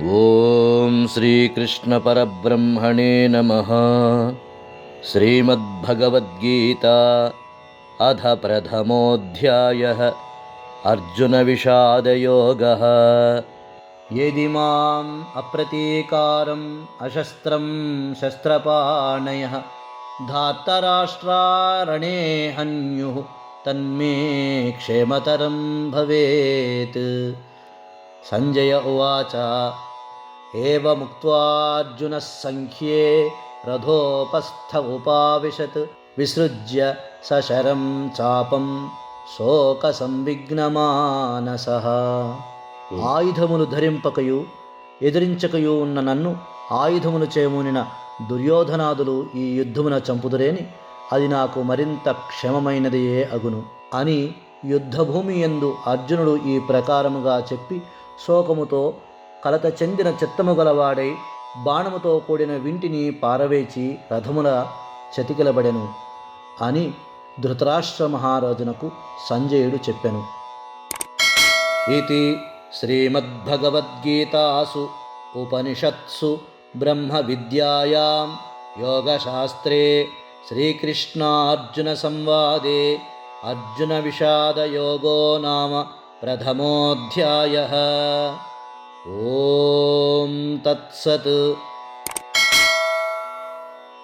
ఓం శ్రీకృష్ణపరబ్రహ్మణే నమః. శ్రీమద్భగవద్గీత అథ ప్రథమోऽధ్యాయః. అర్జునవిషాదయోగः. యది మాం అప్రతీకారం అశస్త్రం శస్త్రపాణయః ధార్తరాష్ట్రారణే హన్యుః తన్మే క్షేమతరం భవేత్. సంజయ ఉవాచ. ఏవముక్త్వార్జునః సంఖ్యే రథోపస్థ ఉపావిశత్ విసృజ్య సశరం చాపం శోకసంవిఘ్నమానసః. ఆయుధములు ధరింపకయు ఎదిరించకయు ఉన్న నన్ను ఆయుధములు చేమూనిన దుర్యోధనాదులు ఈ యుద్ధమున చంపుదురేని అది నాకు మరింత క్షేమమైనదియే అగును అని యుద్ధభూమి యందు అర్జునుడు ఈ ప్రకారముగా చెప్పి శోకముతో కలత చెందిన చిత్తము గలవాడై బాణముతో కూడిన వింటిని పారవేచి రథముల చతికిలబడెను అని ధృతరాష్ట్ర మహారాజునకు సంజయుడు చెప్పెను. ఇది శ్రీమద్భగవద్గీతాసు ఉపనిషత్సు బ్రహ్మ విద్యాయాం యోగశాస్త్రే శ్రీకృష్ణార్జున సంవాదే అర్జున విషాదయోగో నామ ప్రథమోऽధ్యాయః. ఓం తత్సత్.